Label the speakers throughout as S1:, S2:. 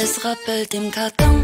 S1: Es rappelt im Karton.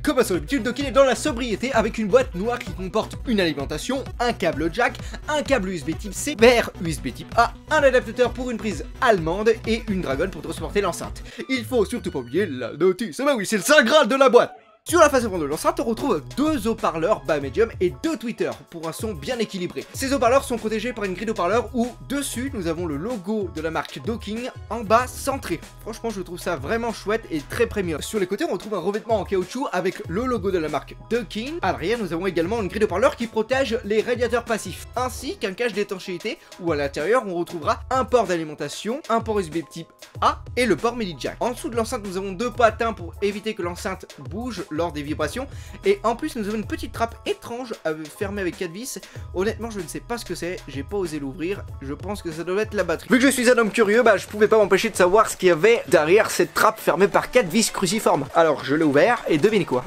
S2: Comme à son habitude, Dokin est dans la sobriété avec une boîte noire qui comporte une alimentation, un câble jack, un câble USB type C vers USB type A, un adaptateur pour une prise allemande et une dragonne pour transporter l'enceinte. Il faut surtout pas oublier la notice. Bah oui, c'est le saint graal de la boîte. Sur la face avant de l'enceinte, on retrouve deux haut-parleurs bas médium et deux tweeters pour un son bien équilibré. Ces haut-parleurs sont protégés par une grille d'haut-parleurs où, dessus, nous avons le logo de la marque Dokin en bas centré. Franchement, je trouve ça vraiment chouette et très premium. Sur les côtés, on retrouve un revêtement en caoutchouc avec le logo de la marque Dokin. À l'arrière, nous avons également une grille d'haut-parleurs qui protège les radiateurs passifs, ainsi qu'un cache d'étanchéité où à l'intérieur, on retrouvera un port d'alimentation, un port USB type A et le port MIDI jack. En dessous de l'enceinte, nous avons deux patins pour éviter que l'enceinte bouge lors des vibrations, et en plus nous avons une petite trappe étrange fermée avec 4 vis. Honnêtement, je ne sais pas ce que c'est, j'ai pas osé l'ouvrir, je pense que ça doit être la batterie. Vu que je suis un homme curieux, bah je pouvais pas m'empêcher de savoir ce qu'il y avait derrière cette trappe fermée par 4 vis cruciformes. Alors je l'ai ouvert et devinez quoi?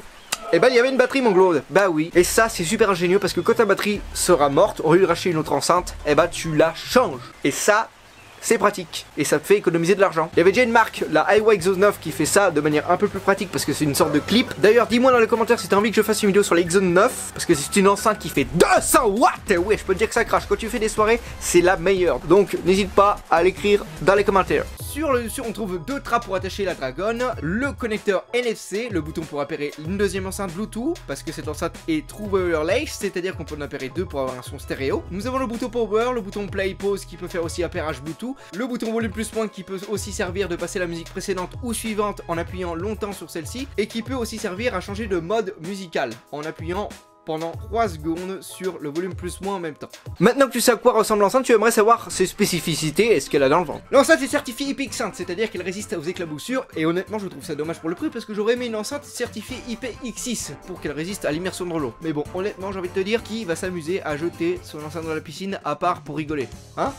S2: Et bah il y avait une batterie, mon Claude. Bah oui. Et ça c'est super ingénieux parce que quand ta batterie sera morte, au lieu de racheter une autre enceinte, et bah tu la changes. Et ça, c'est pratique et ça te fait économiser de l'argent. Il y avait déjà une marque, la Aiwa Exos 9, qui fait ça de manière un peu plus pratique parce que c'est une sorte de clip. D'ailleurs, dis-moi dans les commentaires si t'as envie que je fasse une vidéo sur la Exos 9 parce que c'est une enceinte qui fait 200 watts. Ouais, je peux te dire que ça crache. Quand tu fais des soirées, c'est la meilleure. Donc n'hésite pas à l'écrire dans les commentaires. Sur le dessus, on trouve deux trappes pour attacher la dragonne, le connecteur NFC, le bouton pour appairer une deuxième enceinte Bluetooth, parce que cette enceinte est True Wireless, c'est-à-dire qu'on peut en appairer deux pour avoir un son stéréo. Nous avons le bouton Power, le bouton Play Pause qui peut faire aussi appairage Bluetooth, le bouton Volume plus moins qui peut aussi servir de passer la musique précédente ou suivante en appuyant longtemps sur celle-ci, et qui peut aussi servir à changer de mode musical en appuyant pendant 3 secondes sur le volume plus moins en même temps. Maintenant que tu sais à quoi ressemble l'enceinte, tu aimerais savoir ses spécificités et ce qu'elle a dans le ventre. L'enceinte est certifiée IPX5, c'est-à-dire qu'elle résiste aux éclaboussures, et honnêtement je trouve ça dommage pour le prix parce que j'aurais aimé une enceinte certifiée IPX6 pour qu'elle résiste à l'immersion dans l'eau. Mais bon, honnêtement j'ai envie de te dire, qui va s'amuser à jeter son enceinte dans la piscine à part pour rigoler, hein?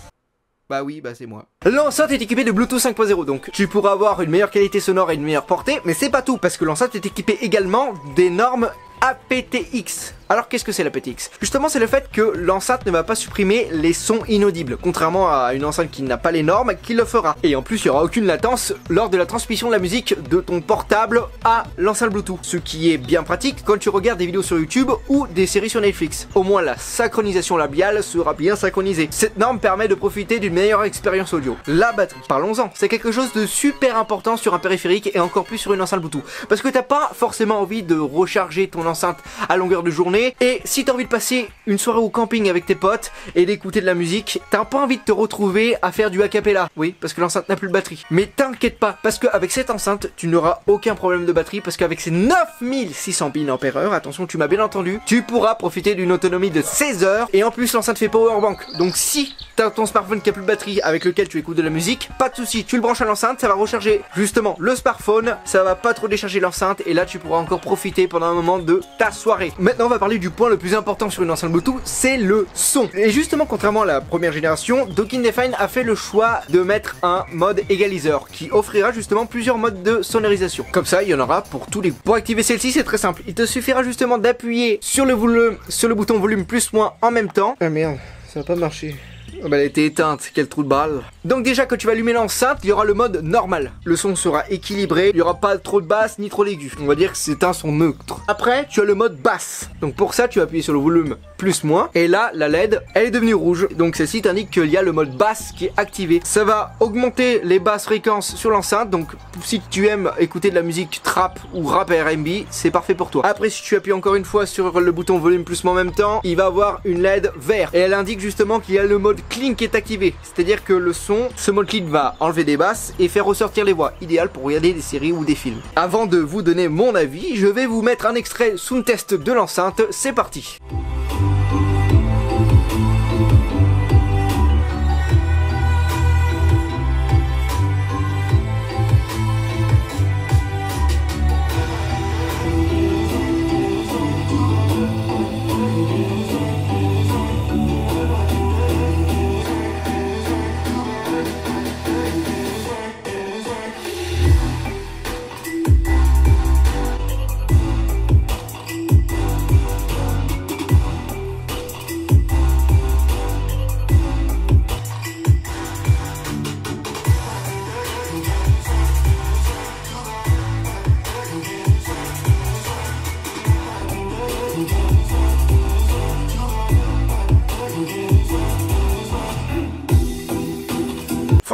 S2: Bah oui, bah c'est moi. L'enceinte est équipée de Bluetooth 5.0, donc tu pourras avoir une meilleure qualité sonore et une meilleure portée, mais c'est pas tout, parce que l'enceinte est équipée également des normes aptX. Alors qu'est-ce que c'est l'aptX? Justement c'est le fait que l'enceinte ne va pas supprimer les sons inaudibles, contrairement à une enceinte qui n'a pas les normes, qui le fera. Et en plus il n'y aura aucune latence lors de la transmission de la musique de ton portable à l'enceinte Bluetooth. Ce qui est bien pratique quand tu regardes des vidéos sur YouTube ou des séries sur Netflix. Au moins la synchronisation labiale sera bien synchronisée. Cette norme permet de profiter d'une meilleure expérience audio. La batterie, parlons-en, c'est quelque chose de super important sur un périphérique et encore plus sur une enceinte Bluetooth. Parce que t'as pas forcément envie de recharger ton enceinte à longueur de journée. Et si t'as envie de passer une soirée au camping avec tes potes et d'écouter de la musique, t'as pas envie de te retrouver à faire du a cappella. Oui, parce que l'enceinte n'a plus de batterie. Mais t'inquiète pas, parce qu'avec cette enceinte, tu n'auras aucun problème de batterie, parce qu'avec ces 9600 mAh, attention, tu m'as bien entendu, tu pourras profiter d'une autonomie de 16 heures. Et en plus, l'enceinte fait powerbank. Donc si t'as ton smartphone qui a plus de batterie avec lequel tu écoutes de la musique, pas de souci, tu le branches à l'enceinte, ça va recharger justement le smartphone, ça va pas trop décharger l'enceinte, et là tu pourras encore profiter pendant un moment de ta soirée. Maintenant on va parler du point le plus important sur une enceinte Bluetooth, c'est le son. Et justement, contrairement à la première génération, Dokin Define a fait le choix de mettre un mode égaliseur qui offrira justement plusieurs modes de sonorisation. Comme ça, il y en aura pour tous les. Pour activer celle-ci, c'est très simple. Il te suffira justement d'appuyer sur le bouton volume plus moins en même temps. Ah merde, ça va pas marcher. Oh bah elle a été éteinte, quel trou de balle. Donc déjà quand tu vas allumer l'enceinte, il y aura le mode normal. Le son sera équilibré, il n'y aura pas trop de basse ni trop d'aigu. On va dire que c'est un son neutre. Après tu as le mode basse. Donc pour ça tu vas appuyer sur le volume plus moins. Et là la LED elle est devenue rouge. Donc celle-ci t'indique qu'il y a le mode basse qui est activé. Ça va augmenter les basses fréquences sur l'enceinte. Donc si tu aimes écouter de la musique trap ou rap R&B, c'est parfait pour toi. Après si tu appuies encore une fois sur le bouton volume plus moins en même temps, il va avoir une LED vert. Et elle indique justement qu'il y a le mode clean qui est activé, c'est-à-dire que le son, ce mode clean va enlever des basses et faire ressortir les voix, idéal pour regarder des séries ou des films. Avant de vous donner mon avis, je vais vous mettre un extrait sound test de l'enceinte, c'est parti.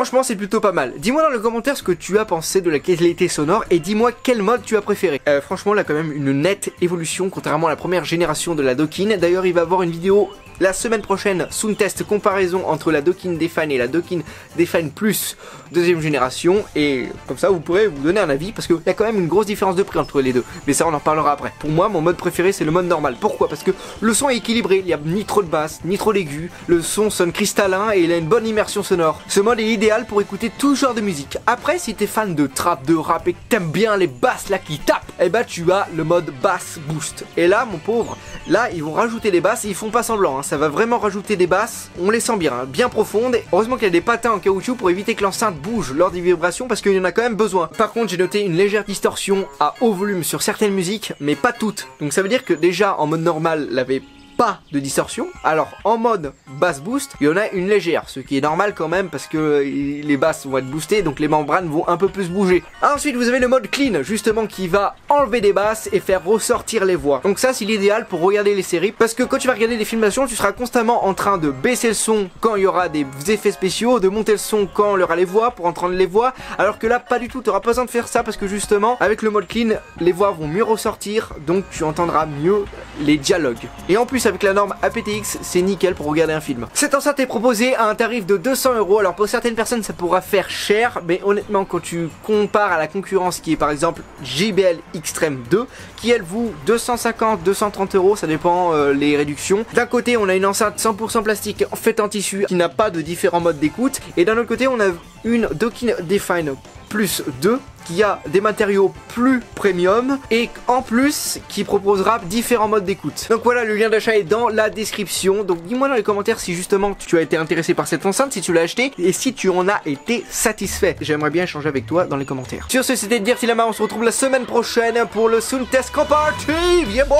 S2: Franchement c'est plutôt pas mal. Dis-moi dans les commentaires ce que tu as pensé de la qualité sonore et dis-moi quel mode tu as préféré. Franchement là quand même une nette évolution contrairement à la première génération de la Dokkin. D'ailleurs il va y avoir une vidéo la semaine prochaine, Sound Test comparaison entre la Dokkin Define et la Dokkin Define Plus deuxième génération, et comme ça vous pourrez vous donner un avis parce qu'il y a quand même une grosse différence de prix entre les deux, mais ça on en parlera après. Pour moi mon mode préféré c'est le mode normal. Pourquoi? Parce que le son est équilibré, il n'y a ni trop de basse, ni trop d'aigus, le son sonne cristallin et il a une bonne immersion sonore. Ce mode est idéal pour écouter tout genre de musique. Après si t'es fan de trap, de rap et que t'aimes bien les basses là qui tapent, et bah tu as le mode bass boost. Et là mon pauvre, là ils vont rajouter des basses et ils font pas semblant, hein. Ça va vraiment rajouter des basses, on les sent bien, hein, bien profondes. Heureusement qu'il y a des patins en caoutchouc pour éviter que l'enceinte bouge lors des vibrations parce qu'il y en a quand même besoin. Par contre j'ai noté une légère distorsion à haut volume sur certaines musiques, mais pas toutes. Donc ça veut dire que déjà en mode normal, l'avait pas de distorsion. Alors en mode bass boost, il y en a une légère, ce qui est normal quand même parce que les basses vont être boostées, donc les membranes vont un peu plus bouger. Ensuite vous avez le mode clean justement qui va enlever des basses et faire ressortir les voix. Donc ça c'est l'idéal pour regarder les séries parce que quand tu vas regarder des filmations, tu seras constamment en train de baisser le son quand il y aura des effets spéciaux, de monter le son quand il y aura les voix pour entendre les voix, alors que là pas du tout, tu n'auras pas besoin de faire ça parce que justement avec le mode clean, les voix vont mieux ressortir, donc tu entendras mieux les dialogues. Et en plus avec la norme aptX, c'est nickel pour regarder un film. Cette enceinte est proposée à un tarif de 200 €. Alors pour certaines personnes ça pourra faire cher, mais honnêtement quand tu compares à la concurrence qui est par exemple JBL Extreme 2 qui elle vaut 250, 230 €, ça dépend les réductions. D'un côté on a une enceinte 100% plastique faite en tissu qui n'a pas de différents modes d'écoute, et d'un autre côté on a une Dokkin Define Plus 2 qui a des matériaux plus premium et en plus qui proposera différents modes d'écoute. Donc voilà, le lien d'achat est dans la description. Donc dis-moi dans les commentaires si justement tu as été intéressé par cette enceinte, si tu l'as acheté et si tu en as été satisfait. J'aimerais bien échanger avec toi dans les commentaires. Sur ce, c'était Dirty-Lama, on se retrouve la semaine prochaine pour le Sound Test Comparative. Yeah boy!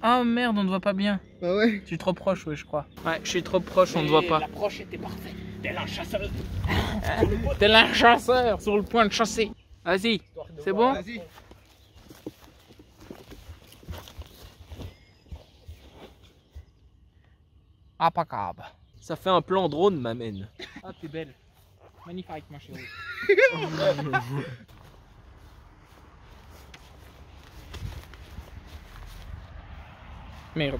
S1: Ah merde, on ne voit pas bien.
S2: Bah ouais.
S1: Je suis trop proche, oui, je crois. Ouais, je suis trop proche, on ne voit pas.
S3: L'approche était parfaite. Tel un chasseur.
S1: T'es un chasseur sur le point de chasser. Vas-y, c'est bon?
S2: Vas-y.
S1: Impeccable.
S3: Ça fait un plan drone, m'amène.
S1: Ah, t'es belle. Magnifique, ma chérie. Merde.